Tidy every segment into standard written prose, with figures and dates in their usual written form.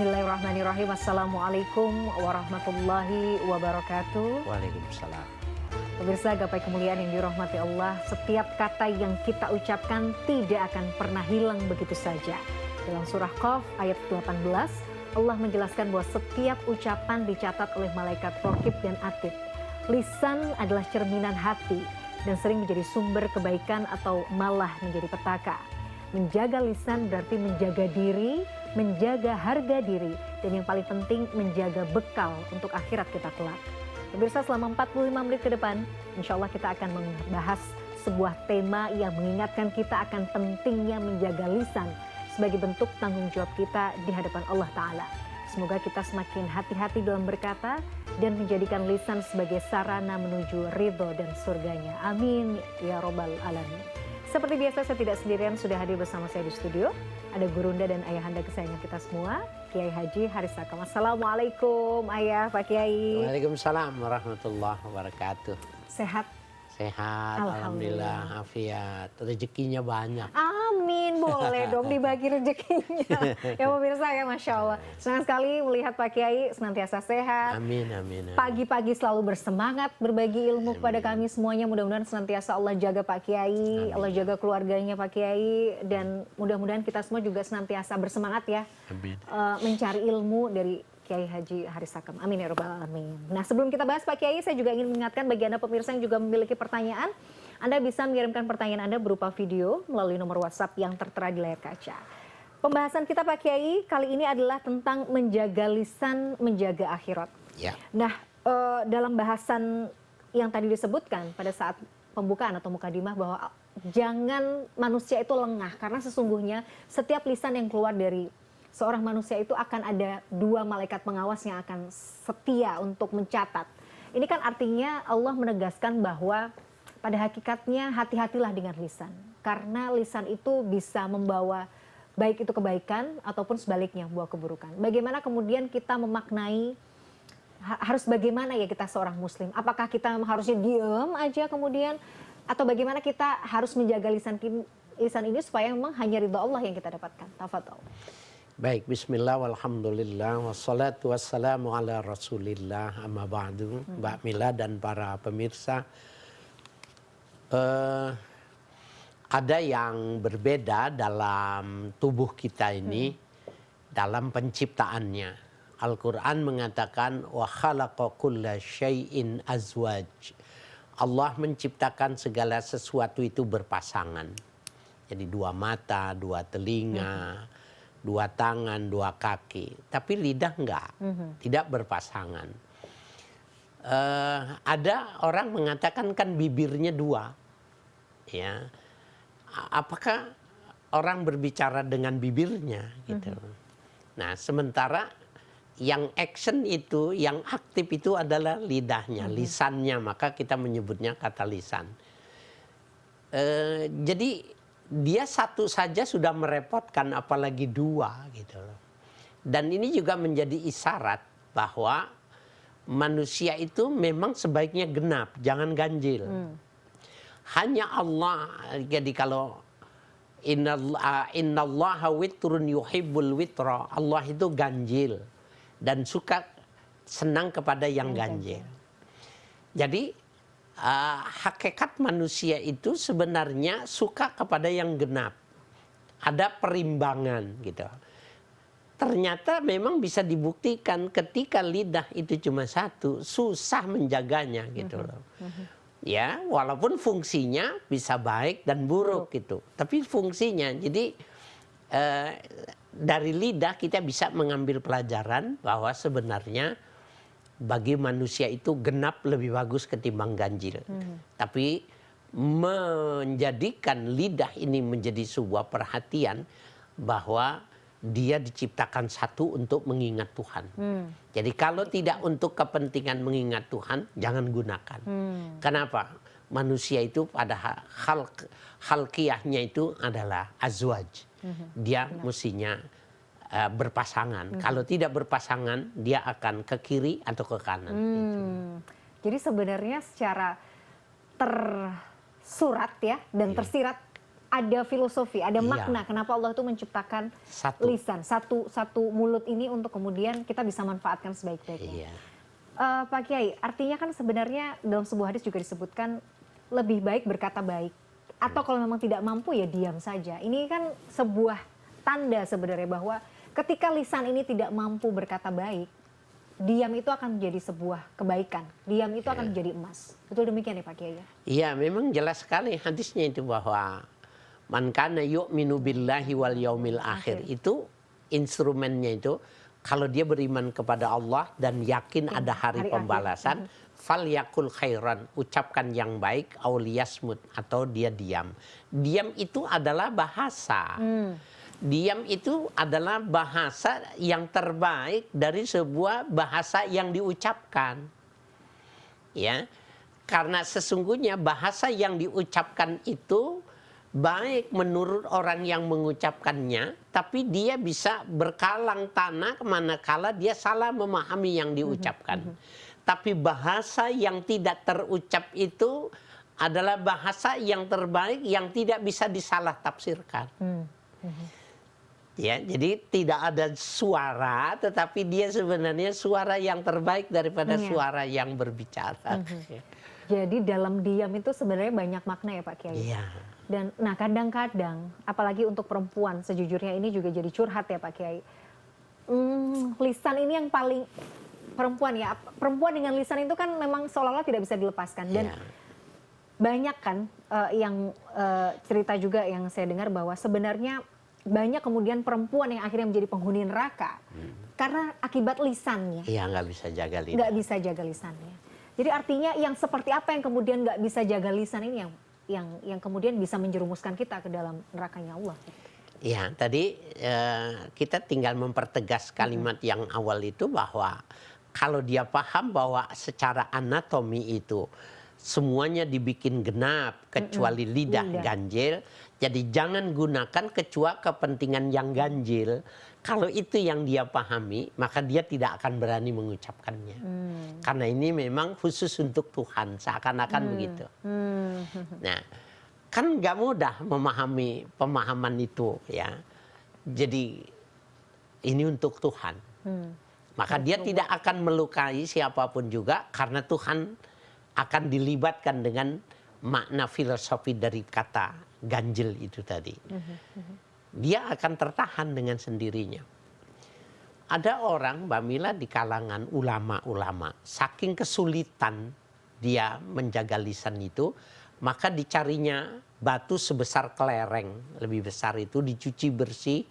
Bismillahirrahmanirrahim. Assalamualaikum warahmatullahi wabarakatuh. Waalaikumsalam. Pemirsa gapai kemuliaan yang dirahmati Allah, setiap kata yang kita ucapkan tidak akan pernah hilang begitu saja. Dalam surah Qaf ayat 18, Allah menjelaskan bahwa setiap ucapan dicatat oleh malaikat raqib dan atid. Lisan adalah cerminan hati dan sering menjadi sumber kebaikan atau malah menjadi petaka. Menjaga lisan berarti menjaga diri, menjaga harga diri, dan yang paling penting menjaga bekal untuk akhirat kita kelak. Pemirsa, selama 45 menit ke depan, insya Allah kita akan membahas sebuah tema yang mengingatkan kita akan pentingnya menjaga lisan sebagai bentuk tanggung jawab kita di hadapan Allah Ta'ala. Semoga kita semakin hati-hati dalam berkata dan menjadikan lisan sebagai sarana menuju ridho dan surganya. Amin ya robbal alamin. Seperti biasa, saya tidak sendirian, sudah hadir bersama saya di studio. Ada gurunda dan ayahanda kesayangan kita semua, Kiai Haji Haris Sakam. Assalamualaikum Ayah, Pak Kiai. Waalaikumsalam warahmatullahi wabarakatuh. Sehat? Sehat, alhamdulillah, afiat, rezekinya banyak. Amin, boleh dong dibagi rezekinya. Ya pemirsa ya, Masya Allah. Senang sekali melihat Pak Kiai senantiasa sehat. Amin, amin, amin. Pagi-pagi selalu bersemangat berbagi ilmu kepada kami semuanya. Mudah-mudahan senantiasa Allah jaga Pak Kiai, Allah jaga keluarganya Pak Kiai. Dan mudah-mudahan kita semua juga senantiasa bersemangat ya. Amin. Mencari ilmu dari Kiai Haji Haris Sakam. Amin ya robbal alamin. Nah, sebelum kita bahas Pak Kiai, saya juga ingin mengingatkan bagi Anda pemirsa yang juga memiliki pertanyaan, Anda bisa mengirimkan pertanyaan Anda berupa video melalui nomor WhatsApp yang tertera di layar kaca. Pembahasan kita Pak Kiai kali ini adalah tentang menjaga lisan, menjaga akhirat. Ya. Nah, dalam bahasan yang tadi disebutkan pada saat pembukaan atau mukadimah bahwa jangan manusia itu lengah, karena sesungguhnya setiap lisan yang keluar dari seorang manusia itu akan ada dua malaikat pengawas yang akan setia untuk mencatat. Ini kan artinya Allah menegaskan bahwa pada hakikatnya hati-hatilah dengan lisan. Karena lisan itu bisa membawa baik itu kebaikan ataupun sebaliknya membawa keburukan. Bagaimana kemudian kita memaknai, harus bagaimana ya kita seorang muslim? Apakah kita harusnya diam aja kemudian? Atau bagaimana kita harus menjaga lisan ini supaya memang hanya ridha Allah yang kita dapatkan? Tafadhol. Baik, bismillah, walhamdulillah, wassalatu wassalamu ala rasulillah, amma ba'du. Mbak Mila dan para pemirsa, ada yang berbeda dalam tubuh kita ini, dalam penciptaannya. Al-Quran mengatakan, wa khalaqa kulla syai'in azwaj. Allah menciptakan segala sesuatu itu berpasangan. Jadi dua mata, dua telinga, dua tangan, dua kaki, tapi lidah enggak, tidak berpasangan. Ada orang mengatakan kan bibirnya dua, ya. Apakah orang berbicara dengan bibirnya, gitu? Nah, sementara yang action itu, yang aktif itu adalah lidahnya, lisannya, maka kita menyebutnya kata lisan. Jadi dia satu saja sudah merepotkan, apalagi dua gitu loh. Dan ini juga menjadi isyarat bahwa manusia itu memang sebaiknya genap, jangan ganjil. Hanya Allah, jadi kalau innallaha witrun yuhibbul witra, Allah itu ganjil dan suka senang kepada yang ganjil. Jadi hakikat manusia itu sebenarnya suka kepada yang genap. Ada perimbangan gitu. Ternyata memang bisa dibuktikan ketika lidah itu cuma satu, susah menjaganya gitu loh. Ya, walaupun fungsinya bisa baik dan buruk gitu. Tapi fungsinya, jadi dari lidah kita bisa mengambil pelajaran bahwa sebenarnya bagi manusia itu genap lebih bagus ketimbang ganjil. Tapi menjadikan lidah ini menjadi sebuah perhatian bahwa dia diciptakan satu untuk mengingat Tuhan. Jadi kalau tidak untuk kepentingan mengingat Tuhan, jangan gunakan. Kenapa? Manusia itu pada khalqiyahnya itu adalah azwaj. Dia mestinya berpasangan. Kalau tidak berpasangan, dia akan ke kiri atau ke kanan. Jadi sebenarnya secara tersurat ya dan tersirat ada filosofi, ada Iya. makna kenapa Allah itu menciptakan Satu. lisan, satu mulut ini untuk kemudian kita bisa manfaatkan sebaik-baiknya. Iya. Pak Kiai, artinya kan sebenarnya dalam sebuah hadis juga disebutkan lebih baik berkata baik. Atau kalau memang tidak mampu ya diam saja. Ini kan sebuah tanda sebenarnya bahwa ketika lisan ini tidak mampu berkata baik, diam itu akan menjadi sebuah kebaikan. Diam itu akan menjadi emas. Betul demikian ya Pak Kiai? Iya, memang jelas sekali hadisnya itu bahwa man kana yu'minu billahi wal yaumil akhir. Itu instrumennya itu kalau dia beriman kepada Allah dan yakin ada hari hari pembalasan, fal yakul khairan, ucapkan yang baik, auliyasmut, atau dia diam. Diam itu adalah bahasa. Diam itu adalah bahasa yang terbaik dari sebuah bahasa yang diucapkan. Ya. Karena sesungguhnya bahasa yang diucapkan itu baik menurut orang yang mengucapkannya, tapi dia bisa berkalang tanah manakala dia salah memahami yang diucapkan. Tapi bahasa yang tidak terucap itu adalah bahasa yang terbaik yang tidak bisa disalah tafsirkan. Ya, jadi tidak ada suara, tetapi dia sebenarnya suara yang terbaik daripada suara yang berbicara. Jadi dalam diam itu sebenarnya banyak makna ya Pak Kiai? Iya. Dan nah kadang-kadang, apalagi untuk perempuan, sejujurnya ini juga jadi curhat ya Pak Kiai. Lisan ini yang paling perempuan ya, perempuan dengan lisan itu kan memang seolah-olah tidak bisa dilepaskan. Dan banyak kan yang cerita juga yang saya dengar bahwa sebenarnya banyak kemudian perempuan yang akhirnya menjadi penghuni neraka karena akibat lisannya. Iya, nggak bisa jaga lidah. Nggak bisa jaga lisannya. Jadi artinya yang seperti apa yang kemudian nggak bisa jaga lisan ini yang kemudian bisa menjerumuskan kita ke dalam nerakanya Allah. Ya, tadi kita tinggal mempertegas kalimat yang awal itu bahwa kalau dia paham bahwa secara anatomi itu semuanya dibikin genap kecuali lidah ganjil, jadi jangan gunakan kecuali kepentingan yang ganjil. Kalau itu yang dia pahami, maka dia tidak akan berani mengucapkannya. Karena ini memang khusus untuk Tuhan, seakan-akan begitu. Nah, kan nggak mudah memahami pemahaman itu ya. Jadi ini untuk Tuhan. Maka dia tidak akan melukai siapapun juga karena Tuhan akan dilibatkan dengan makna filosofi dari kata ganjil itu tadi. Dia akan tertahan dengan sendirinya. Ada orang, Mbak Mila, di kalangan ulama-ulama, saking kesulitan dia menjaga lisan itu, maka dicarinya batu sebesar kelereng, lebih besar itu dicuci bersih,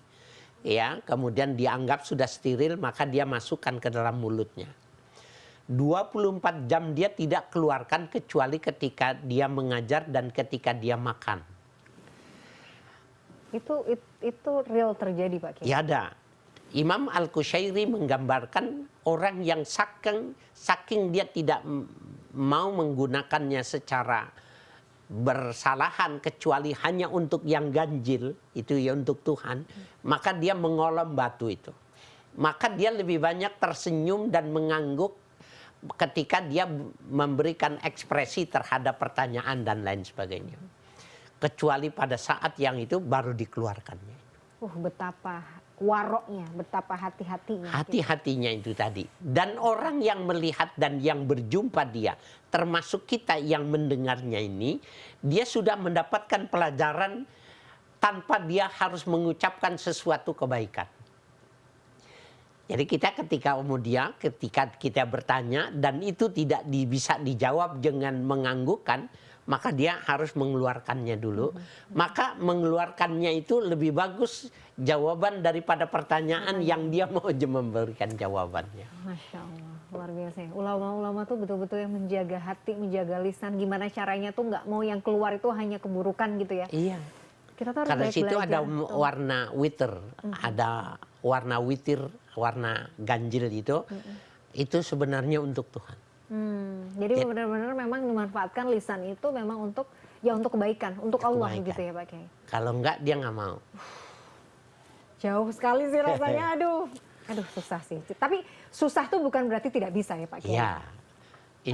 ya, kemudian dianggap sudah steril, maka dia masukkan ke dalam mulutnya. 24 jam dia tidak keluarkan kecuali ketika dia mengajar dan ketika dia makan. Itu real terjadi Pak Kiai? Ya ada. Imam Al-Qushairi menggambarkan orang yang saking dia tidak mau menggunakannya secara bersalahan kecuali hanya untuk yang ganjil, itu ya untuk Tuhan, maka dia mengolom batu itu. Maka dia lebih banyak tersenyum dan mengangguk ketika dia memberikan ekspresi terhadap pertanyaan dan lain sebagainya. Kecuali pada saat yang itu baru dikeluarkannya. Betapa waroknya, betapa hati-hatinya. Hati-hatinya itu tadi. Dan orang yang melihat dan yang berjumpa dia, termasuk kita yang mendengarnya ini, dia sudah mendapatkan pelajaran tanpa dia harus mengucapkan sesuatu kebaikan. Jadi kita ketika kita bertanya dan itu tidak bisa dijawab dengan menganggukkan, maka dia harus mengeluarkannya dulu. Maka mengeluarkannya itu lebih bagus jawaban daripada pertanyaan yang dia mau memberikan jawabannya. Masya Allah, luar biasa. Ulama-ulama tuh betul-betul yang menjaga hati, menjaga lisan. Gimana caranya tuh nggak mau yang keluar itu hanya keburukan gitu ya. Iya. Kita tuh harus karena situ belajar, ada warna witir, ada warna witir, warna ganjil itu sebenarnya untuk Tuhan. Jadi benar-benar memang memanfaatkan lisan itu memang untuk kebaikan, untuk Allah gitu ya Pak Kiai. Kalau enggak dia nggak mau. Jauh sekali sih rasanya, aduh susah sih. Tapi susah tuh bukan berarti tidak bisa ya Pak Kiai. Iya,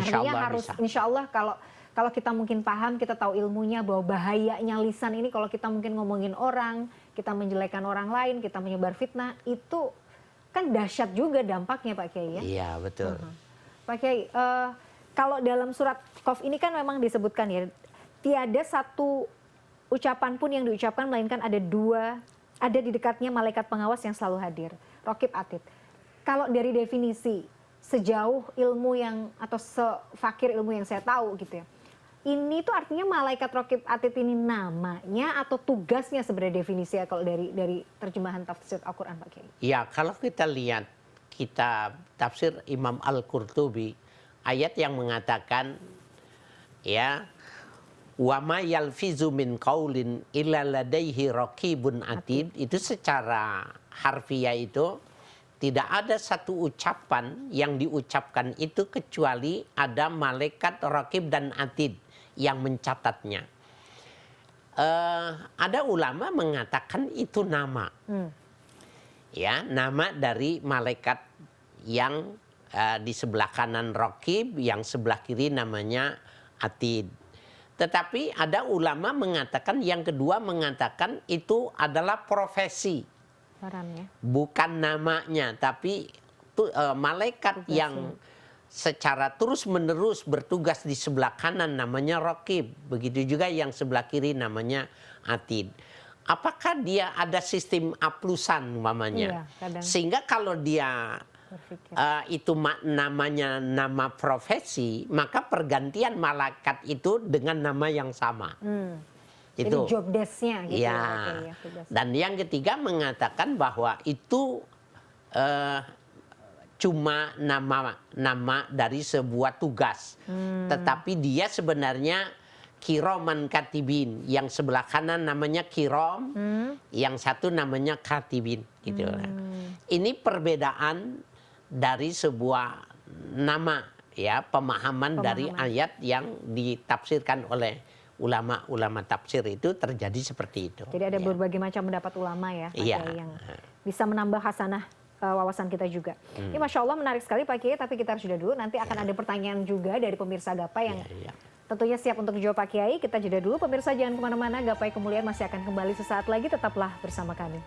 insya Allah harus, bisa. insya Allah kalau kita mungkin paham, kita tahu ilmunya bahwa bahayanya lisan ini kalau kita mungkin ngomongin orang, kita menjelekkan orang lain, kita menyebar fitnah, itu kan dahsyat juga dampaknya Pak Kiai ya. Iya, betul. Pak Kiai, kalau dalam surat Qaf ini kan memang disebutkan ya, tiada satu ucapan pun yang diucapkan melainkan ada di dekatnya malaikat pengawas yang selalu hadir, Raqib Atid. Kalau dari definisi sejauh ilmu yang atau sefakir ilmu yang saya tahu gitu ya, ini tuh artinya malaikat Raqib Atid ini namanya atau tugasnya sebenarnya definisi ya kalau dari terjemahan tafsir Al-Quran Pak Kiai? Ya, kalau kita lihat kitab tafsir Imam Al-Qurtubi, ayat yang mengatakan ya, wa ma yalfizu min qaulin illa ladaihi raqibun atid, itu secara harfiah itu tidak ada satu ucapan yang diucapkan itu kecuali ada malaikat raqib dan atid yang mencatatnya. Ada ulama mengatakan itu nama. Ya, nama dari malaikat yang di sebelah kanan raqib, yang sebelah kiri namanya atid. Tetapi ada ulama mengatakan, yang kedua mengatakan itu adalah profesi. Bukan namanya, tapi malaikat tugasnya, yang secara terus-menerus bertugas di sebelah kanan namanya raqib. Begitu juga yang sebelah kiri namanya atid. Apakah dia ada sistem aplusan umpamanya? Iya, sehingga kalau dia itu namanya nama profesi, maka pergantian malaikat itu dengan nama yang sama. Itu. Jadi job desk-nya gitu ya. Ya, dan yang ketiga mengatakan bahwa itu cuma nama dari sebuah tugas. Tetapi dia sebenarnya kiroman katibin. Yang sebelah kanan namanya kirom, yang satu namanya katibin. Gitu. Ini perbedaan dari sebuah nama, ya, pemahaman dari ayat yang ditafsirkan oleh ulama-ulama tafsir itu terjadi seperti itu. Jadi ada berbagai macam pendapat ulama ya, Pak Kiai, yang bisa menambah hasanah wawasan kita juga. Ini Masya Allah menarik sekali Pak Kiai, tapi kita harus jeda dulu. Nanti akan ada pertanyaan juga dari pemirsa Gapai yang tentunya siap untuk dijawab Pak Kiai. Kita jeda dulu. Pemirsa jangan kemana-mana, Gapai Kemuliaan masih akan kembali sesaat lagi. Tetaplah bersama kami.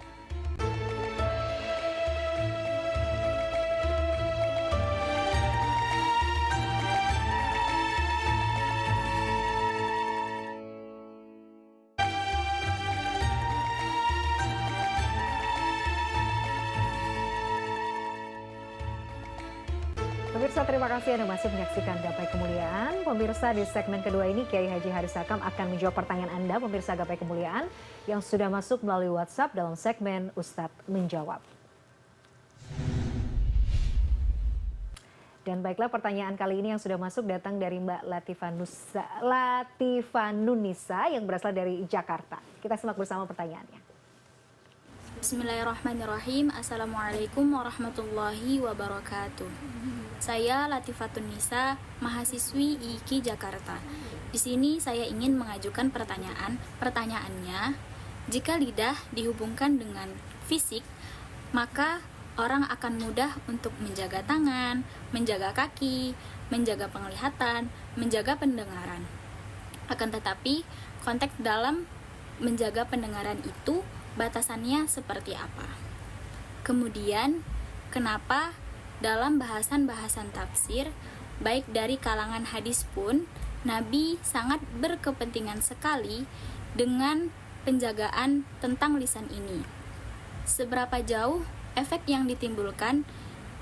Pemirsa, terima kasih Anda masih menyaksikan Gapai Kemuliaan. Pemirsa, di segmen kedua ini Kiai Haji Haris Hakam akan menjawab pertanyaan Anda, pemirsa Gapai Kemuliaan, yang sudah masuk melalui WhatsApp dalam segmen Ustadz Menjawab. Dan baiklah, pertanyaan kali ini yang sudah masuk datang dari Mbak Latifanunisa yang berasal dari Jakarta. Kita simak bersama pertanyaannya. Bismillahirrahmanirrahim. Assalamualaikum warahmatullahi wabarakatuh. Saya Latifatun Nisa, mahasiswi IIKI Jakarta. Di sini saya ingin mengajukan pertanyaan. Pertanyaannya, jika lidah dihubungkan dengan fisik, maka orang akan mudah untuk menjaga tangan, menjaga kaki, menjaga penglihatan, menjaga pendengaran. Akan tetapi, konteks dalam menjaga pendengaran itu batasannya seperti apa? Kemudian, kenapa dalam bahasan-bahasan tafsir, baik dari kalangan hadis pun, Nabi sangat berkepentingan sekali dengan penjagaan tentang lisan ini? Seberapa jauh efek yang ditimbulkan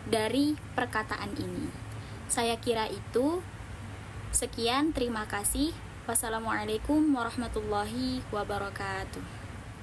dari perkataan ini? Saya kira itu. Sekian, terima kasih. Wassalamualaikum warahmatullahi wabarakatuh.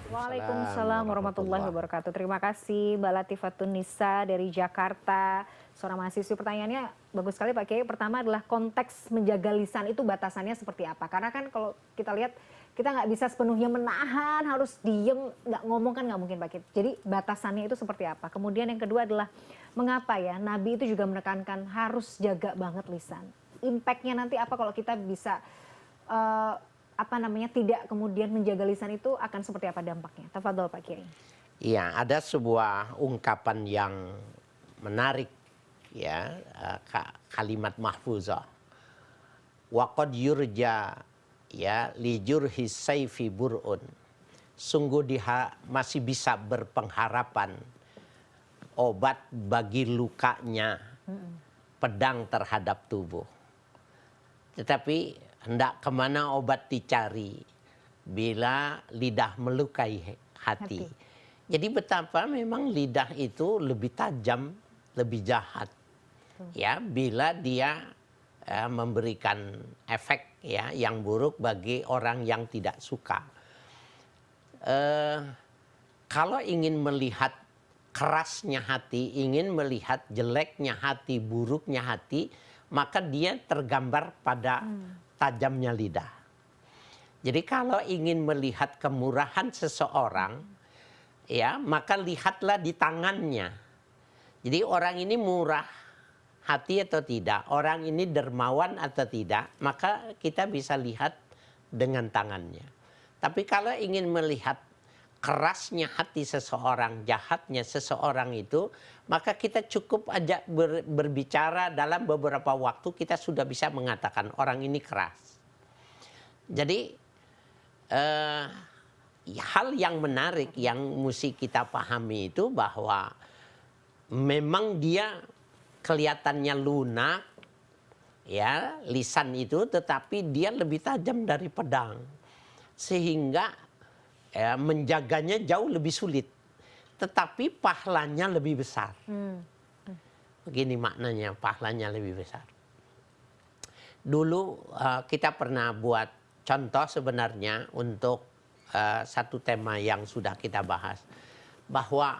Waalaikumsalam warahmatullahi wabarakatuh. Terima kasih Mbak Latifatun Nisa dari Jakarta, seorang mahasiswi. Pertanyaannya bagus sekali Pak Kiai. Pertama adalah konteks menjaga lisan itu batasannya seperti apa? Karena kan kalau kita lihat, kita nggak bisa sepenuhnya menahan, harus diem, nggak ngomong kan nggak mungkin Pak Kiai. Jadi batasannya itu seperti apa? Kemudian yang kedua adalah mengapa ya Nabi itu juga menekankan harus jaga banget lisan. Impact-nya nanti apa kalau kita bisa tidak kemudian menjaga lisan itu akan seperti apa dampaknya? Tafadhol Pak Kiai. Iya, ada sebuah ungkapan yang menarik ya, kalimat mahfuzah. wa qad yurja ya li jurhis sayfi bur'un. Sungguh masih bisa berpengharapan obat bagi lukanya pedang terhadap tubuh. Tetapi hendak kemana obat dicari bila lidah melukai hati. Jadi betapa memang lidah itu lebih tajam, lebih jahat. Ya, bila dia memberikan efek ya yang buruk bagi orang yang tidak suka. Kalau ingin melihat kerasnya hati, ingin melihat jeleknya hati, buruknya hati, maka dia tergambar pada tajamnya lidah. Jadi kalau ingin melihat kemurahan seseorang, ya maka lihatlah di tangannya. Jadi orang ini murah hati atau tidak, orang ini dermawan atau tidak, maka kita bisa lihat dengan tangannya. Tapi kalau ingin melihat kerasnya hati seseorang, jahatnya seseorang itu, maka kita cukup aja berbicara dalam beberapa waktu kita sudah bisa mengatakan orang ini keras. Jadi hal yang menarik yang mesti kita pahami itu bahwa memang dia kelihatannya lunak, ya lisan itu, tetapi dia lebih tajam dari pedang, sehingga menjaganya jauh lebih sulit, tetapi pahalanya lebih besar. Begini maknanya, pahalanya lebih besar. Dulu kita pernah buat contoh sebenarnya untuk satu tema yang sudah kita bahas, bahwa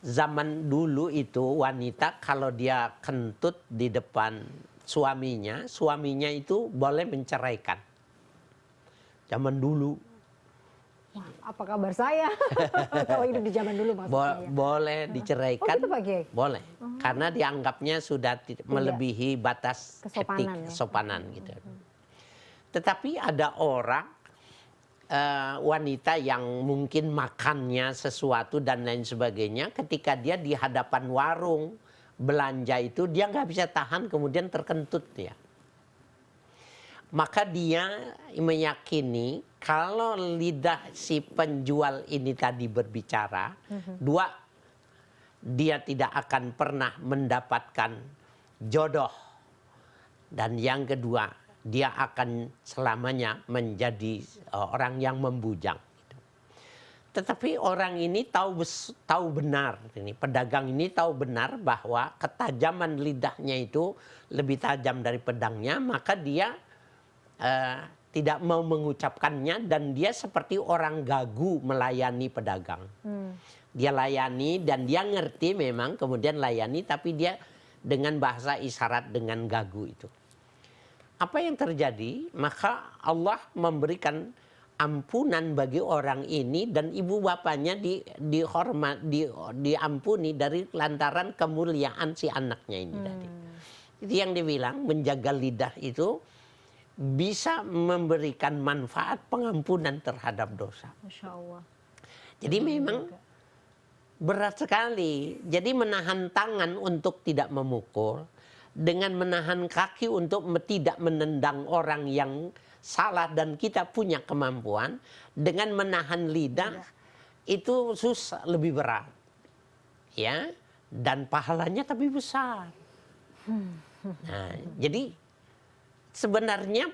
zaman dulu itu wanita kalau dia kentut di depan suaminya, suaminya itu boleh menceraikan. Zaman dulu. Wah, apa kabar saya? Kalau hidup di zaman dulu maksudnya. Boleh diceraikan. Oh gitu Pak Kiai? Boleh. Karena dianggapnya sudah melebihi batas kesopanan, etik, ya? kesopanan gitu. Tetapi ada orang wanita yang mungkin makannya sesuatu dan lain sebagainya, ketika dia di hadapan warung belanja itu dia nggak bisa tahan, kemudian terkentut dia. Maka dia meyakini kalau lidah si penjual ini tadi berbicara, dua, dia tidak akan pernah mendapatkan jodoh, dan yang kedua, dia akan selamanya menjadi orang yang membujang. Tetapi orang ini tahu benar, ini pedagang ini tahu benar bahwa ketajaman lidahnya itu lebih tajam dari pedangnya, maka dia tidak mau mengucapkannya, dan dia seperti orang gagu melayani pedagang. Dia layani dan dia ngerti memang, kemudian layani, tapi dia dengan bahasa isyarat dengan gagu itu. Apa yang terjadi? Maka Allah memberikan ampunan bagi orang ini, dan ibu bapaknya diampuni dari lantaran kemuliaan si anaknya ini tadi. Itu yang dibilang menjaga lidah itu bisa memberikan manfaat pengampunan terhadap dosa. Masya Allah. Jadi memang berat sekali. Jadi menahan tangan untuk tidak memukul, dengan menahan kaki untuk tidak menendang orang yang salah dan kita punya kemampuan, dengan menahan lidah itu susah, lebih berat. Ya, dan pahalanya tapi besar. Nah, jadi sebenarnya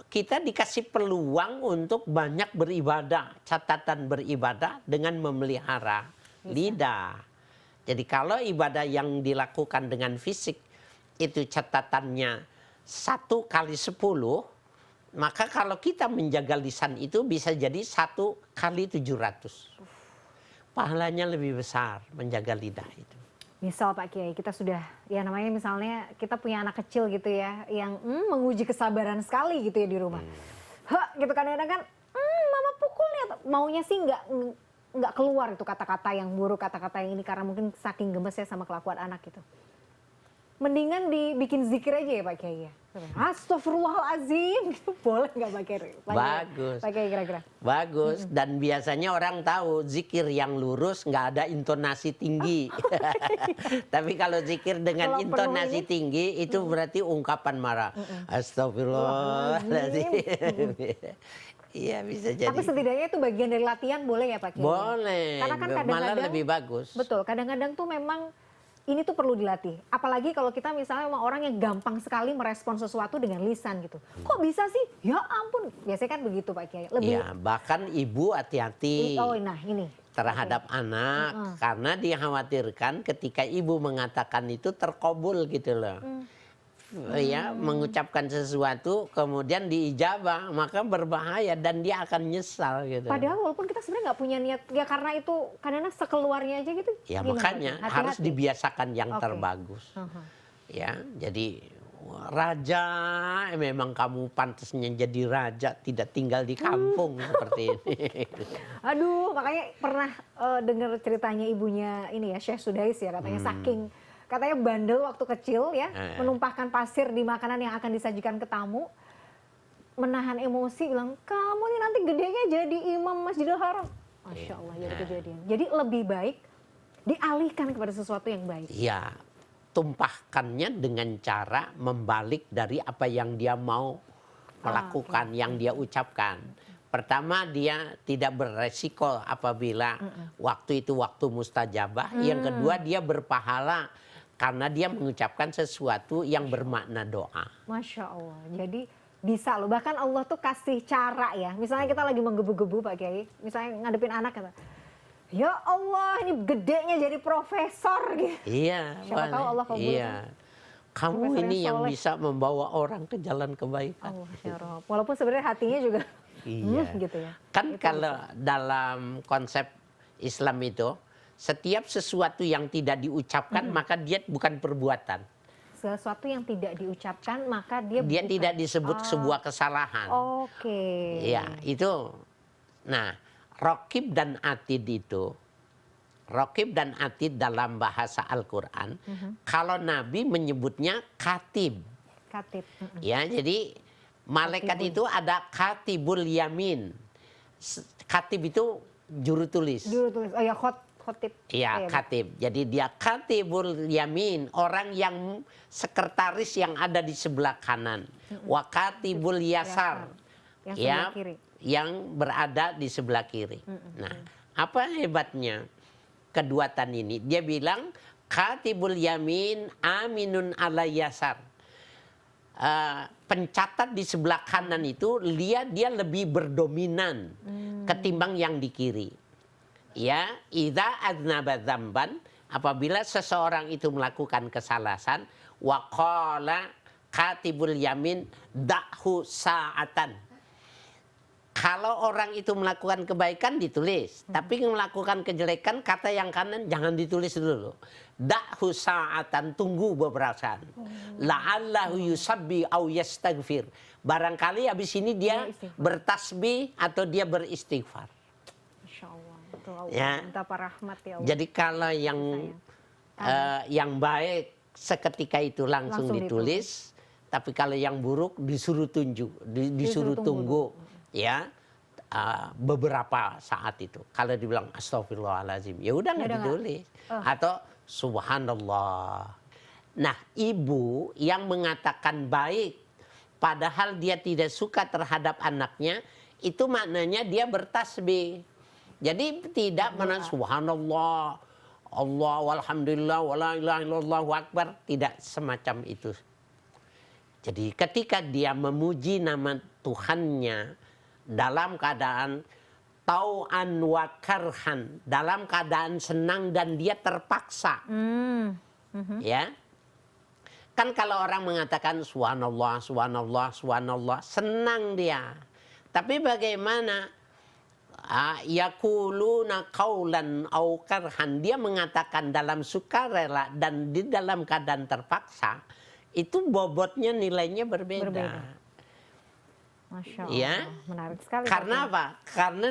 kita dikasih peluang untuk banyak beribadah, catatan beribadah dengan memelihara lidah. Jadi kalau ibadah yang dilakukan dengan fisik itu catatannya 1 kali 10, maka kalau kita menjaga lisan itu bisa jadi 1 kali 700. Pahalanya lebih besar menjaga lidah itu. Misal Pak Kiai, kita sudah, ya namanya misalnya kita punya anak kecil gitu ya, yang menguji kesabaran sekali gitu ya di rumah. Gitu kadang-kadang kan, mama pukul nih, maunya sih nggak keluar itu kata-kata yang buruk, kata-kata yang ini, karena mungkin saking gemesnya sama kelakuan anak gitu. mendingan dibikin zikir aja ya Pak Kiai ya. Astagfirullahalazim, gitu. Boleh nggak Pak Kiai? Bagus. Pak Kiai kira-kira. Bagus, dan biasanya orang tahu zikir yang lurus nggak ada intonasi tinggi. Tapi kalau zikir dengan Kalau penuh intonasi ini, tinggi itu berarti ungkapan marah. Astagfirullahaladzim. Iya bisa jadi. Tapi setidaknya itu bagian dari latihan boleh ya Pak Kiai? Boleh, Karena kan malah kadang-kadang lebih bagus. betul, kadang-kadang tuh memang ini tuh perlu dilatih. Apalagi kalau kita misalnya sama orang yang gampang sekali merespon sesuatu dengan lisan gitu. Kok bisa sih? Ya ampun. Biasanya kan begitu Pak Kiai. Lebih Iya, bahkan ibu hati-hati oh nah ini. terhadap anak karena dikhawatirkan ketika ibu mengatakan itu terkabul gitu loh. Ya, mengucapkan sesuatu kemudian diijabah maka berbahaya dan dia akan nyesal gitu. Padahal walaupun kita sebenarnya nggak punya niat ya karena itu kadang-kadang sekeluarnya aja gitu. Ya Gimana, makanya Pak? harus Hati-hati. dibiasakan yang Oke. terbagus. Ya, jadi raja memang kamu pantasnya jadi raja tidak tinggal di kampung seperti ini. Aduh, makanya pernah dengar ceritanya ibunya ini ya Syekh Sudais ya katanya katanya bandel waktu kecil ya, menumpahkan pasir di makanan yang akan disajikan ke tamu, menahan emosi bilang, kamu nih nanti gedenya jadi imam Masjidil Haram. Masya Allah, jadi kejadian. Jadi lebih baik dialihkan kepada sesuatu yang baik. Ya, tumpahkannya dengan cara membalik dari apa yang dia mau melakukan, yang dia ucapkan. Pertama, dia tidak beresiko apabila waktu itu waktu mustajabah. Yang kedua, dia berpahala karena dia mengucapkan sesuatu yang bermakna doa. Masya Allah, jadi bisa loh. Bahkan Allah tuh kasih cara ya. Misalnya kita lagi menggebu-gebu Pak Kiai, misalnya ngadepin anak kata, ya Allah ini gedenya jadi profesor gitu. Iya, Siapa tahu Allah kabulkan. iya. Kamu Profesor ini yang soleh. bisa membawa orang ke jalan kebaikan. Allah ya Rob. Walaupun sebenarnya hatinya juga gitu ya. Kan kalau dalam konsep Islam itu, setiap sesuatu yang tidak diucapkan maka dia bukan perbuatan. Sesuatu yang tidak diucapkan maka dia Dia bukan. tidak disebut sebuah kesalahan. Oke. Ya, itu. Nah, raqib dan atid itu, raqib dan atid dalam bahasa Al-Quran, kalau Nabi menyebutnya katib. Katib. Ya, jadi malaikat itu ada katibul yamin. Katib itu juru tulis. Juru tulis. Oh ya khotib. Iya, katib. Jadi dia katibul yamin, orang yang sekretaris yang ada di sebelah kanan. Wa katibul yasar, Yang ya, sebelah kiri. yang berada di sebelah kiri. Nah, apa hebatnya keduatan ini? Dia bilang katibul yamin aminun ala yasar. Pencatat di sebelah kanan itu dia lebih berdominan ketimbang yang di kiri. Ya, idza aznaba dzamban, apabila seseorang itu melakukan kesalahan, wa qala katibul yamin da'hu sa'atan. Kalau orang itu melakukan kebaikan ditulis, tapi melakukan kejelekan kata yang kanan jangan ditulis dulu. Da'hu sa'atan, tunggu beberapa saat. La'allahu yusabbi au yastaghfir. Barangkali habis ini dia bertasbih atau dia beristighfar. Masya Allah. Betul Allah. Ya. Minta rahmat ya Allah. Jadi kalau yang baik seketika itu langsung ditulis, tapi kalau yang buruk disuruh tunjuk, disuruh tunggu, ya beberapa saat itu. Kalau dibilang astagfirullahaladzim, ya udah nggak ditulis. Atau subhanallah. Nah, ibu yang mengatakan baik, padahal dia tidak suka terhadap anaknya, itu maknanya dia bertasbih. Jadi tidak mana subhanallah, Allah walhamdulillah wala ilaha illallah akbar, tidak semacam itu. Jadi ketika dia memuji nama Tuhannya dalam keadaan tau'an wa karhan, dalam keadaan senang dan dia terpaksa. Ya. Kan kalau orang mengatakan subhanallah, subhanallah, subhanallah, senang dia. Tapi bagaimana yaquluna qaulan au karhan, dia mengatakan dalam sukarela dan di dalam keadaan terpaksa, itu bobotnya nilainya berbeda. Masya Allah. Ya. Menarik sekali. Karena Pak. apa? Karena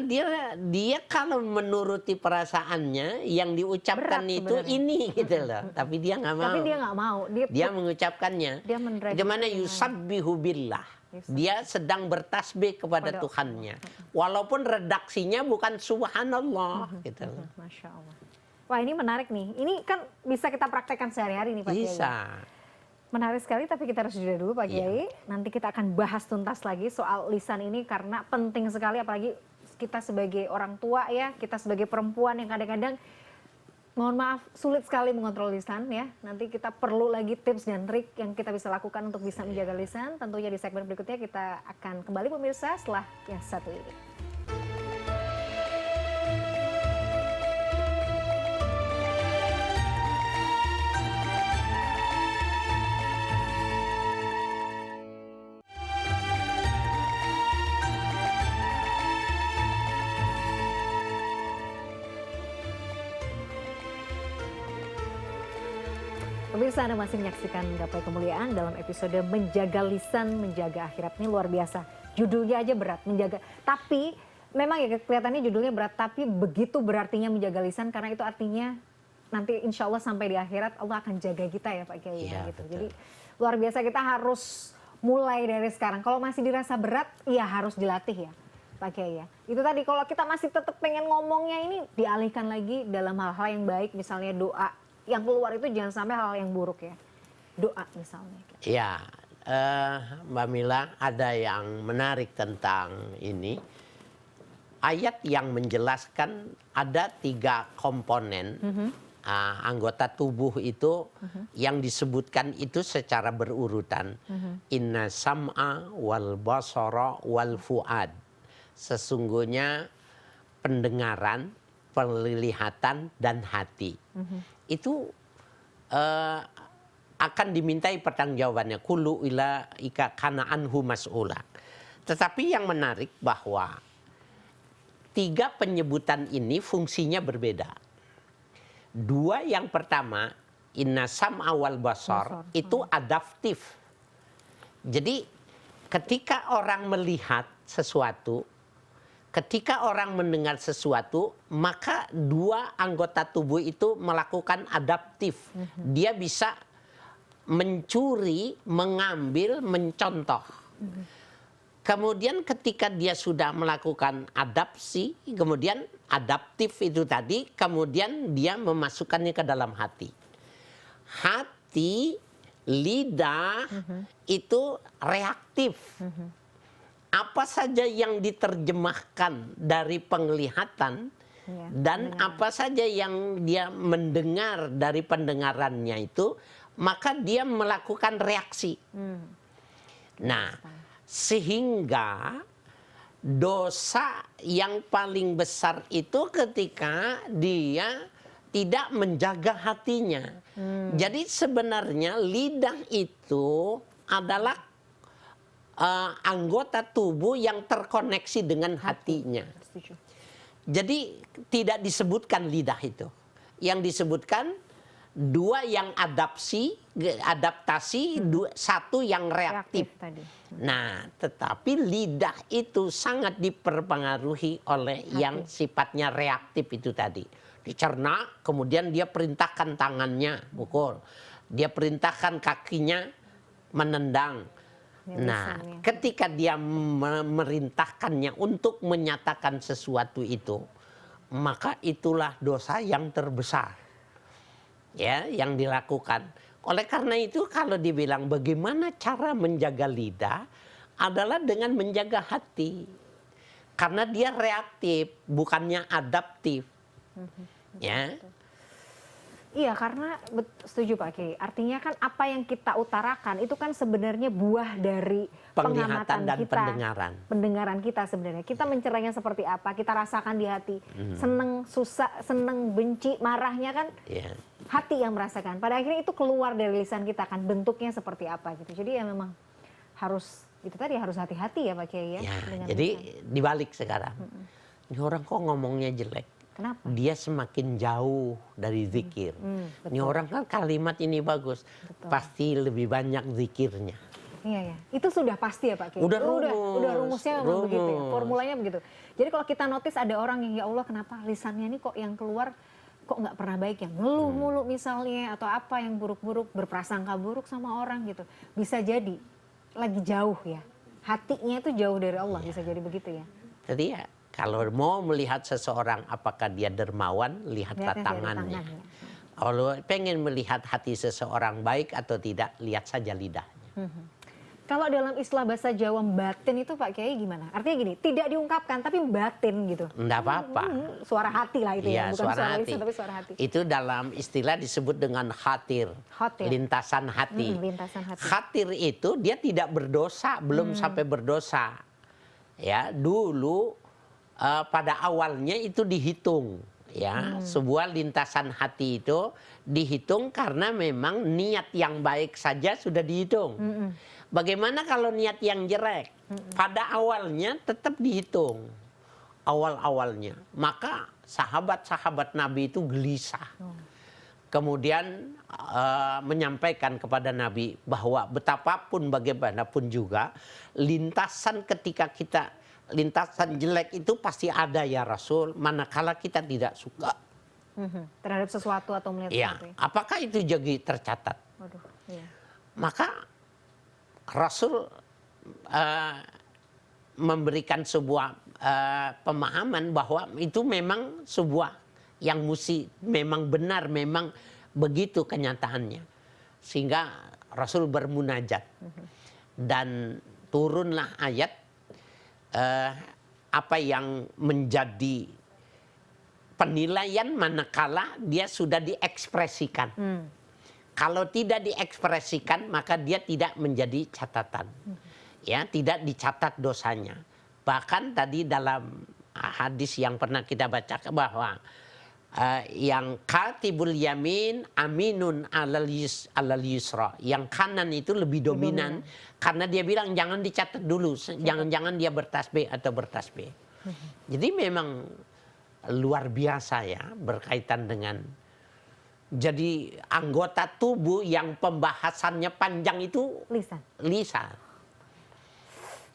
dia kalau menuruti perasaannya yang diucapkan Berat itu sebenarnya. ini gitu loh. Tapi dia nggak mau. Tapi dia nggak mau. Dia mengucapkannya. Dia menderajatkan Gimana dengan- yusabbihu billah. Yusabbihu. Dia sedang bertasbih kepada Pada Tuhannya. Walaupun redaksinya bukan subhanallah gitu loh. Masya Allah. Wah, ini menarik nih. Ini kan bisa kita praktekkan sehari-hari nih Pak Kiai. Bisa. Menarik sekali, tapi kita harus jeda dulu Pak Kiai. Nanti kita akan bahas tuntas lagi soal lisan ini karena penting sekali, apalagi kita sebagai orang tua ya, kita sebagai perempuan yang kadang-kadang mohon maaf sulit sekali mengontrol lisan ya. Nanti kita perlu lagi tips dan trik yang kita bisa lakukan untuk bisa menjaga lisan. Tentunya di segmen berikutnya kita akan kembali pemirsa setelah yang satu ini. Pemirsa, Anda masih menyaksikan Gapai Kemuliaan dalam episode Menjaga Lisan, Menjaga Akhirat. Ini luar biasa. Judulnya aja berat, menjaga. Tapi memang ya kelihatannya judulnya berat, tapi begitu berartinya menjaga lisan karena itu artinya nanti insya Allah sampai di akhirat Allah akan jaga kita ya Pak Kiai. Iya, Gitu. betul. Jadi luar biasa, kita harus mulai dari sekarang. Kalau masih dirasa berat, ya harus dilatih ya Pak Kiai ya. Itu tadi kalau kita masih tetap pengen ngomongnya ini dialihkan lagi dalam hal-hal yang baik, misalnya doa. Yang keluar itu jangan sampai hal yang buruk ya. Doa misalnya. Ya, Mbak Mila, ada yang menarik tentang ini. Ayat yang menjelaskan ada 3 komponen anggota tubuh itu yang disebutkan itu secara berurutan. Inna sam'a wal basara wal fuad. Sesungguhnya pendengaran, penglihatan dan hati. Itu akan dimintai pertanggungjawabannya. Kullu ila ika kana anhu mas'ula. Tetapi yang menarik bahwa 3 penyebutan ini fungsinya berbeda. 2 yang pertama, inna sam'a wal basar, itu adaptif. Jadi ketika orang melihat sesuatu, ketika orang mendengar sesuatu, maka 2 anggota tubuh itu melakukan adaptif. Dia bisa mencuri, mengambil, mencontoh. Kemudian ketika dia sudah melakukan adapsi, kemudian adaptif itu tadi, kemudian dia memasukkannya ke dalam hati. Hati, lidah itu reaktif. Apa saja yang diterjemahkan dari penglihatan dan apa saja yang dia mendengar dari pendengarannya itu, maka dia melakukan reaksi. Nah, sehingga dosa yang paling besar itu ketika dia tidak menjaga hatinya. Jadi sebenarnya lidah itu adalah anggota tubuh yang terkoneksi dengan hatinya. Setuju. Jadi tidak disebutkan lidah itu. Yang disebutkan 2 yang adaptasi, 1 yang reaktif. Tadi. Nah, tetapi lidah itu sangat diperpengaruhi oleh yang sifatnya reaktif itu tadi. Dicerna, kemudian dia perintahkan tangannya pukul. Dia perintahkan kakinya menendang. Nah, ketika dia memerintahkannya untuk menyatakan sesuatu itu, maka itulah dosa yang terbesar. Ya, yang dilakukan. Oleh karena itu kalau dibilang bagaimana cara menjaga lidah adalah dengan menjaga hati. Karena dia reaktif, bukannya adaptif. Ya. Iya, karena setuju Pak Kiai. Artinya kan apa yang kita utarakan itu kan sebenarnya buah dari Penglihatan pengamatan dan kita, pendengaran. pendengaran kita sebenarnya. Kita mencerainya seperti apa, kita rasakan di hati. Seneng, susah, seneng, benci, marahnya kan Ya. hati yang merasakan. Pada akhirnya itu keluar dari lisan kita kan, bentuknya seperti apa gitu. Jadi ya memang harus itu tadi, harus hati-hati ya Pak Kiai ya. Ya, dengan jadi lisan. dibalik sekarang. Ini orang kok ngomongnya jelek. Kenapa? Dia semakin jauh dari zikir. Ini betul. orang kan kalimat ini bagus. Betul. Pasti lebih banyak zikirnya. Iya ya. Itu sudah pasti ya Pak Kiai. Udah Udah rumusnya memang begitu ya. rumus. Formulanya begitu. Jadi kalau kita notice ada orang yang ya Allah kenapa lisannya ini kok yang keluar kok nggak pernah baik ya, ngeluh mulu misalnya atau apa yang buruk-buruk, berprasangka buruk sama orang gitu. Bisa jadi lagi jauh ya. Hatinya itu jauh dari Allah, bisa jadi begitu ya. Jadi ya kalau mau melihat seseorang apakah dia dermawan, lihatlah Lihatnya dari tangannya. tangannya. Kalau pengen melihat hati seseorang baik atau tidak, lihat saja lidahnya. Kalau dalam istilah bahasa Jawa batin itu Pak Kiai gimana? Artinya gini, tidak diungkapkan tapi batin gitu. Enggak apa-apa. Suara hati lah itu ya, Iya, bukan suara lisan tapi suara hati. Itu dalam istilah disebut dengan khatir, Khatir. lintasan hati. Lintasan hati. Khatir itu dia tidak berdosa, belum sampai berdosa. Ya, dulu pada awalnya itu dihitung. Ya, sebuah lintasan hati itu dihitung karena memang niat yang baik saja sudah dihitung. Bagaimana kalau niat yang jelek? Pada awalnya tetap dihitung. Awal-awalnya. Maka sahabat-sahabat Nabi itu gelisah. Kemudian menyampaikan kepada Nabi bahwa betapapun bagaimanapun juga lintasan ketika kita lintasan jelek itu pasti ada ya Rasul, manakala kita tidak suka. Terhadap sesuatu atau melihat Ya, sesuatu ya. apakah itu jadi tercatat? Waduh, iya. Maka Rasul memberikan sebuah pemahaman bahwa itu memang sebuah yang memang benar, memang begitu kenyataannya. Sehingga Rasul bermunajat. Dan turunlah ayat apa yang menjadi penilaian manakala dia sudah diekspresikan. Kalau tidak diekspresikan maka dia tidak menjadi catatan. Ya, tidak dicatat dosanya. Bahkan tadi dalam hadis yang pernah kita baca bahwa yang katibul yamin aminun alal yusra. Yang kanan itu lebih dominan karena dia bilang jangan dicatat dulu, jangan-jangan dia bertasbih atau bertasbih. Jadi memang luar biasa ya berkaitan dengan jadi anggota tubuh yang pembahasannya panjang itu lisan.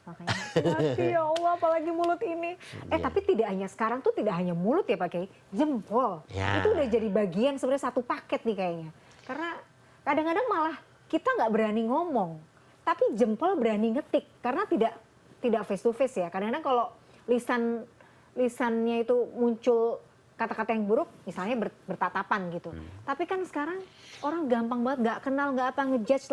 Makanya hati ya Allah apalagi mulut ini. Tapi tidak hanya sekarang tuh tidak hanya mulut ya Pak Kiai, jempol. Ya. Itu udah jadi bagian sebenarnya satu paket nih kayaknya. Karena kadang-kadang malah kita nggak berani ngomong, tapi jempol berani ngetik karena tidak face to face ya. Kadang-kadang kalau lisannya itu muncul kata-kata yang buruk, misalnya bertatapan gitu. Tapi kan sekarang orang gampang banget nggak kenal nggak apa ngejudge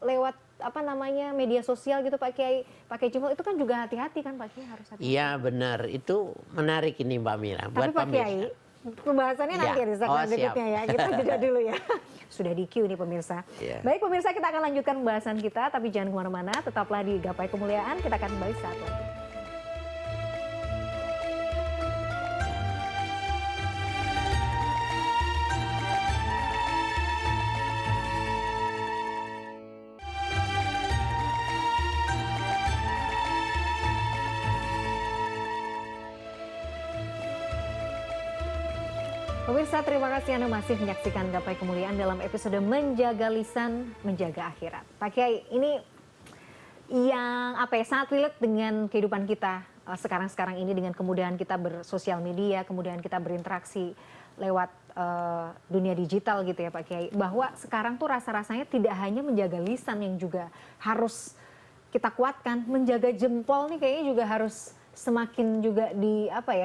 lewat apa namanya media sosial gitu Pak Kiai, pakai jempol itu kan juga hati-hati kan Pak Kiai, harus hati-hati. Iya benar, itu menarik ini Mbak Mira. Tapi Pak Kiai, pembahasannya nanti di segmen berikutnya ya. Kita jeda dulu ya. Sudah di queue nih pemirsa. Baik pemirsa, kita akan lanjutkan pembahasan kita, tapi jangan kemana-mana, tetaplah di Gapai Kemuliaan, kita akan kembali saat lagi. Pemirsa, terima kasih Anda masih menyaksikan Gapai Kemuliaan dalam episode Menjaga Lisan, Menjaga Akhirat. Pak Kiai, ini yang sangat relate dengan kehidupan kita sekarang-sekarang ini, dengan kemudahan kita bersosial media, kemudahan kita berinteraksi lewat dunia digital gitu ya Pak Kiai. Bahwa sekarang tuh rasa-rasanya tidak hanya menjaga lisan yang juga harus kita kuatkan, menjaga jempol nih kayaknya juga harus semakin juga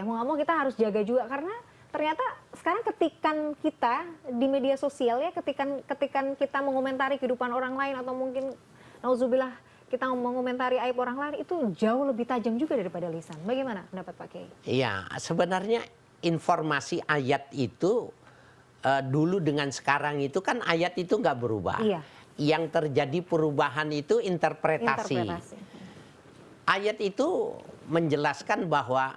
mau nggak mau kita harus jaga juga, karena ternyata sekarang ketikan kita di media sosial ya, ketikan kita mengomentari kehidupan orang lain atau mungkin nauzubillah kita mengomentari aib orang lain itu jauh lebih tajam juga daripada lisan. Bagaimana pendapat Pak Kiai? Iya, sebenarnya informasi ayat itu dulu dengan sekarang itu kan ayat itu nggak berubah. Iya. Yang terjadi perubahan itu interpretasi. Ayat itu menjelaskan bahwa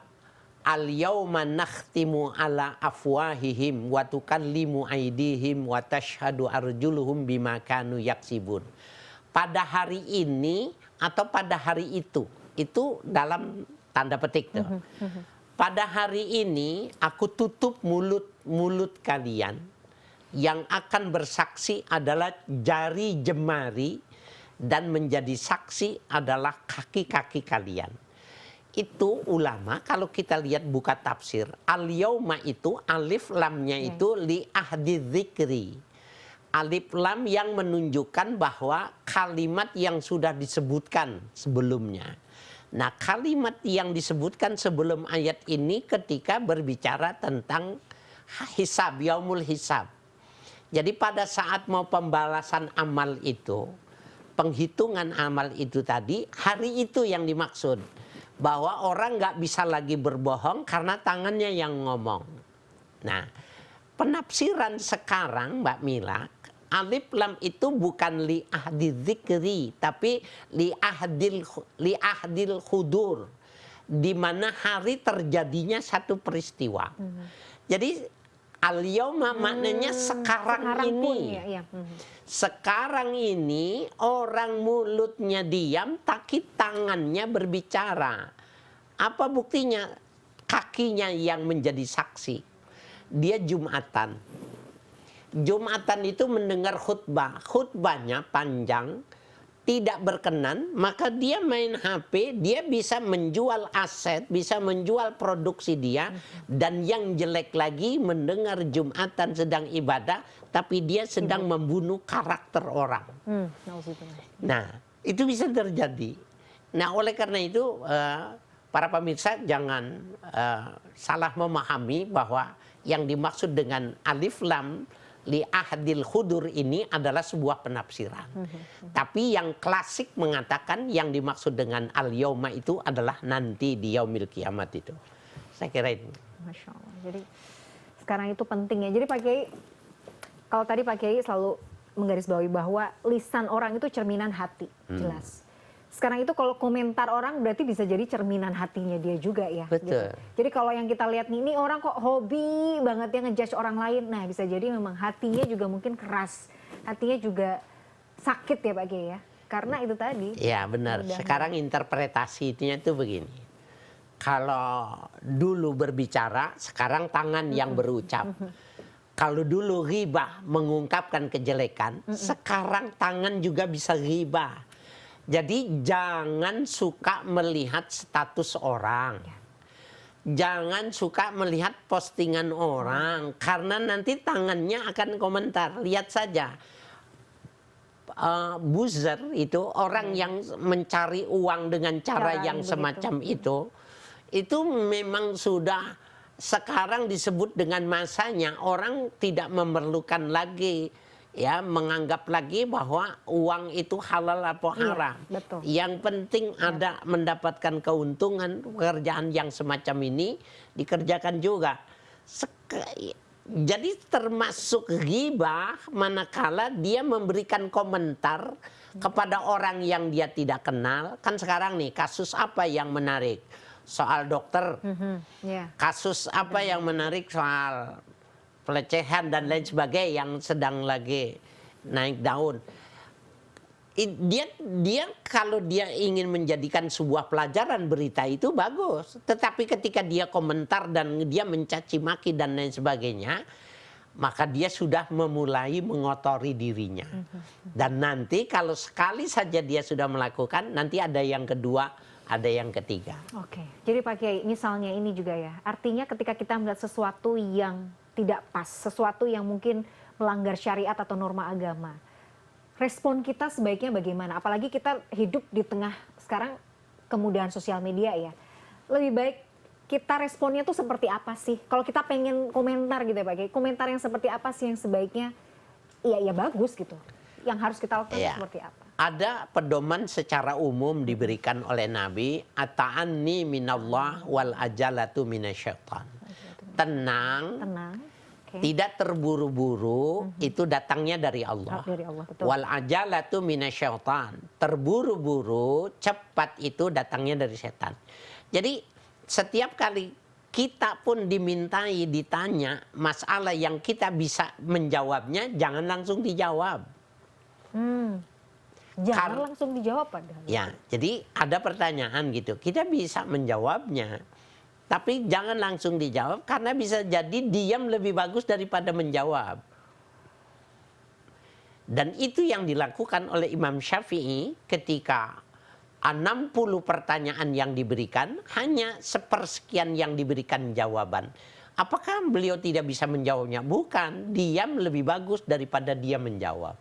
al-yauma nakhtimu ala afwahihim wa tukallimu aydihim wa tashhadu arjuluhum bima kanu yaksibun. Pada hari ini atau pada hari itu dalam tanda petik tuh. Pada hari ini aku tutup mulut kalian, yang akan bersaksi adalah jari jemari dan menjadi saksi adalah kaki-kaki kalian. Itu ulama kalau kita lihat buka tafsir, al-yauma itu alif lamnya itu li ahdi dzikri. Alif lam yang menunjukkan bahwa kalimat yang sudah disebutkan sebelumnya. Nah, kalimat yang disebutkan sebelum ayat ini ketika berbicara tentang hisab, yaumul hisab. Jadi pada saat mau pembalasan amal itu, penghitungan amal itu tadi, hari itu yang dimaksud. Bahwa orang nggak bisa lagi berbohong karena tangannya yang ngomong. Nah, penafsiran sekarang Mbak Mila, alif lam itu bukan li ahdi dzikri, tapi li ahdil hudur, di mana hari terjadinya satu peristiwa. Jadi al-yauma maknanya sekarang ini. Pun, ya. Sekarang ini orang mulutnya diam, tapi tangannya berbicara. Apa buktinya? Kakinya yang menjadi saksi. Dia Jumatan. Jumatan itu mendengar khutbah. Khutbahnya panjang, tidak berkenan, maka dia main HP, dia bisa menjual aset, bisa menjual produksi dia, dan yang jelek lagi mendengar Jumatan sedang ibadah, tapi dia sedang membunuh karakter orang. Nah, itu bisa terjadi. Nah, oleh karena itu, para pemirsa jangan salah memahami bahwa yang dimaksud dengan alif lam li ahdil khudur ini adalah sebuah penafsiran. Tapi yang klasik mengatakan yang dimaksud dengan al-yauma itu adalah nanti di yaumil kiamat itu. Saya kira itu. Masya Allah. Jadi sekarang itu penting ya. Jadi Pak Kiai, kalau tadi Pak Kiai selalu menggarisbawahi bahwa lisan orang itu cerminan hati, jelas. Sekarang itu kalau komentar orang berarti bisa jadi cerminan hatinya dia juga ya. Betul. Gitu. Jadi kalau yang kita lihat nih, ini orang kok hobi banget ya ngejudge orang lain. Nah, bisa jadi memang hatinya juga mungkin keras. Hatinya juga sakit ya Pak Kiai ya. Karena itu tadi. Ya benar. Sekarang interpretasinya itu begini. Kalau dulu berbicara, sekarang tangan yang berucap. Kalau dulu ghibah mengungkapkan kejelekan, sekarang tangan juga bisa ghibah. Jadi jangan suka melihat status orang. Jangan suka melihat postingan orang. Karena nanti tangannya akan komentar. Lihat saja. Buzzer itu orang yang mencari uang dengan cara yang semacam itu memang sudah sekarang disebut dengan masanya. Orang tidak memerlukan lagi, ya, menganggap lagi bahwa uang itu halal atau haram. Betul. Yang penting ada mendapatkan keuntungan, pekerjaan yang semacam ini dikerjakan juga. Jadi termasuk ghibah manakala dia memberikan komentar kepada orang yang dia tidak kenal. Kan sekarang nih kasus apa yang menarik? Soal dokter. Kasus apa yang menarik? Soal pelecehan dan lain sebagainya yang sedang lagi naik daun. Dia kalau dia ingin menjadikan sebuah pelajaran berita itu bagus. Tetapi ketika dia komentar dan dia mencaci maki dan lain sebagainya, maka dia sudah memulai mengotori dirinya. Dan nanti kalau sekali saja dia sudah melakukan, nanti ada yang kedua, ada yang ketiga. Oke, jadi Pak Kiai, misalnya ini juga ya, artinya ketika kita melihat sesuatu yang tidak pas, sesuatu yang mungkin melanggar syariat atau norma agama, respon kita sebaiknya bagaimana? Apalagi kita hidup di tengah sekarang kemudahan sosial media ya. Lebih baik kita responnya tuh seperti apa sih? Kalau kita pengen komentar gitu ya Pak Kiai, komentar yang seperti apa sih yang sebaiknya ya bagus gitu. Yang harus kita lakukan seperti apa? Ada pedoman secara umum diberikan oleh Nabi, at-ta'anni minallah wal ajalatu minasyaitan. Tenang. Tidak terburu-buru, itu datangnya dari Allah. Betul. Wal ajalatu minasyaitan. Terburu-buru, cepat itu datangnya dari setan. Jadi setiap kali kita pun dimintai, ditanya masalah yang kita bisa menjawabnya, jangan langsung dijawab. Jangan langsung dijawab padahal. Ya, jadi ada pertanyaan gitu, kita bisa menjawabnya. Tapi jangan langsung dijawab karena bisa jadi diam lebih bagus daripada menjawab. Dan itu yang dilakukan oleh Imam Syafi'i ketika 60 pertanyaan yang diberikan, hanya sepersekian yang diberikan jawaban. Apakah beliau tidak bisa menjawabnya? Bukan, diam lebih bagus daripada dia menjawab.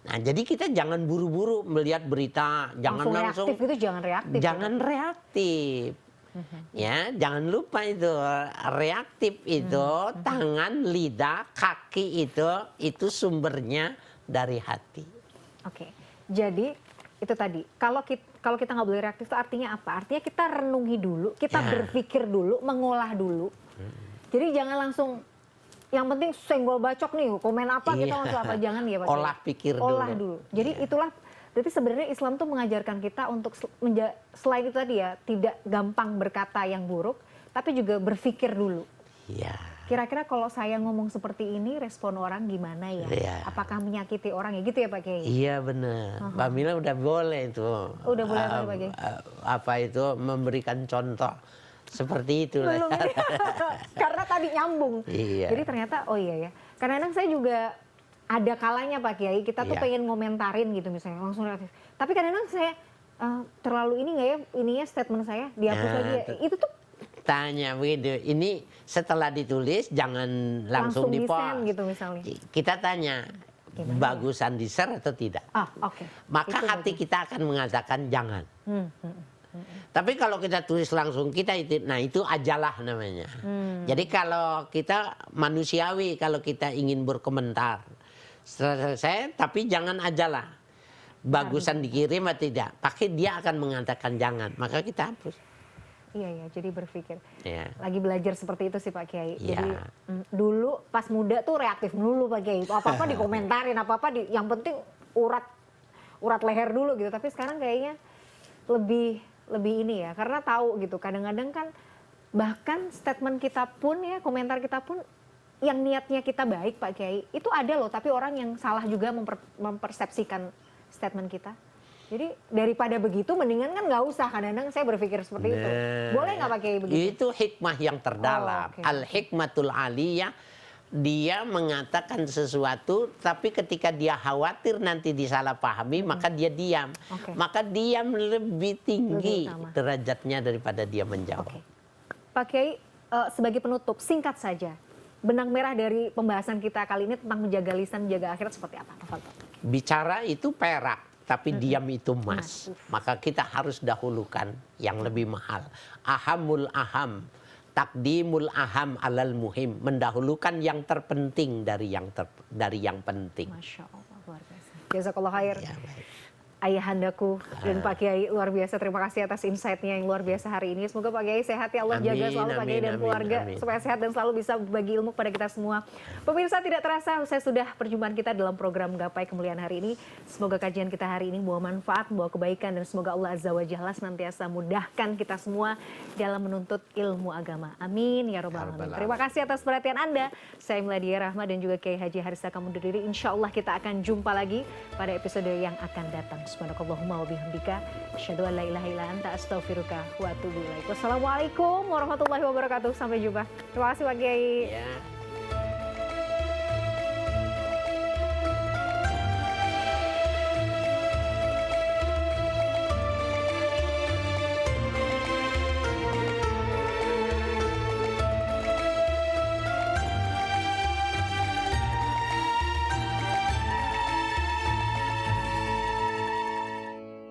Nah, jadi kita jangan buru-buru melihat berita, jangan langsung reaktif gitu, jangan reaktif. Jangan reaktif. Ya, jangan lupa itu reaktif itu tangan, lidah, kaki itu sumbernya dari hati. Oke. Jadi itu tadi, kalau kita nggak boleh reaktif itu artinya apa? Artinya kita renungi dulu, kita berpikir dulu, mengolah dulu. Jadi jangan langsung yang penting senggol bacok nih, komen apa kita langsung apa, jangan ya Pak. Olah pikir dulu. Olah dulu. Jadi itulah berarti sebenarnya Islam tuh mengajarkan kita untuk selain itu tadi ya, tidak gampang berkata yang buruk, tapi juga berpikir dulu. Iya. Kira-kira kalau saya ngomong seperti ini, respon orang gimana ya? Iya. Apakah menyakiti orang ya gitu ya Pak Kiai? Iya benar. Mbak Mila udah boleh itu. Udah boleh apa Pak Kiai? Apa itu memberikan contoh seperti itu. Belum ini. Karena tadi nyambung. Iya. Jadi ternyata oh iya ya. Kadang-kadang saya juga ada kalanya Pak Kiai, kita tuh pengen ngomentarin gitu misalnya, langsung reaktif. Tapi kadang-kadang saya terlalu ini nggak ya, ininya statement saya dihapus lagi ya. Itu tuh tanya begitu, ini setelah ditulis jangan langsung di-post. gitu misalnya. Kita tanya, bagusan di-share atau tidak? Oke. Maka itu hati kita akan mengatakan jangan. Tapi kalau kita tulis langsung, nah itu ajalah namanya. Jadi kalau kita manusiawi, kalau kita ingin berkomentar, selesai, tapi jangan ajalah. Bagusan dikirim atau tidak, pakai dia akan mengatakan jangan, maka kita hapus. Iya, jadi berpikir. Ya. Lagi belajar seperti itu sih Pak Kiai. Ya. Jadi dulu pas muda tuh reaktif dulu Pak Kiai. Apa-apa dikomentarin, apa-apa yang penting urat leher dulu gitu. Tapi sekarang kayaknya lebih ini ya, karena tahu gitu. Kadang-kadang kan bahkan statement kita pun ya, komentar kita pun yang niatnya kita baik Pak Kiai, itu ada loh, tapi orang yang salah juga mempersepsikan statement kita. Jadi daripada begitu mendingan kan nggak usah. Kadang-kadang saya berpikir seperti itu. Boleh nggak Pak Kiai begitu? Itu hikmah yang terdalam. Al-hikmatul aliyah, dia mengatakan sesuatu, tapi ketika dia khawatir nanti disalahpahami, maka dia diam. Maka diam lebih tinggi derajatnya daripada dia menjawab. Pak Kiai, sebagai penutup, singkat saja. Benang merah dari pembahasan kita kali ini tentang menjaga lisan, menjaga akhirat seperti apa? Bicara itu perak, tapi diam itu emas. Maka kita harus dahulukan yang lebih mahal. Ahamul aham, takdimul aham alal muhim. Mendahulukan yang terpenting dari yang penting. Masya Allah, luar biasa. Jazakallah khair. Ya, baik. Ayahandaku dan Pak Kiai, luar biasa. Terima kasih atas insight-nya yang luar biasa hari ini. Semoga Pak Kiai sehat ya Allah, jaga selalu Pak Kiai dan keluarga supaya sehat dan selalu bisa berbagi ilmu pada kita semua. Pemirsa, tidak terasa usai sudah perjumpaan kita dalam program Gapai Kemuliaan hari ini. Semoga kajian kita hari ini membawa manfaat, membawa kebaikan, dan semoga Allah Azza wa Jalla senantiasa mudahkan kita semua dalam menuntut ilmu agama. Amin ya robbal alamin. Terima kasih atas perhatian Anda. Saya Meladia Rahma dan juga Kiai Haji Harisa Kamundur Diri. Insya Allah kita akan jumpa lagi pada episode yang akan datang. Subhanakallahumma wa bihamdika asyhadu an la ilaha illa anta astaghfiruka wa atubu ilaik. Wassalamualaikum warahmatullahi wabarakatuh. Sampai jumpa. Terima kasih Pak Kiai. Ya.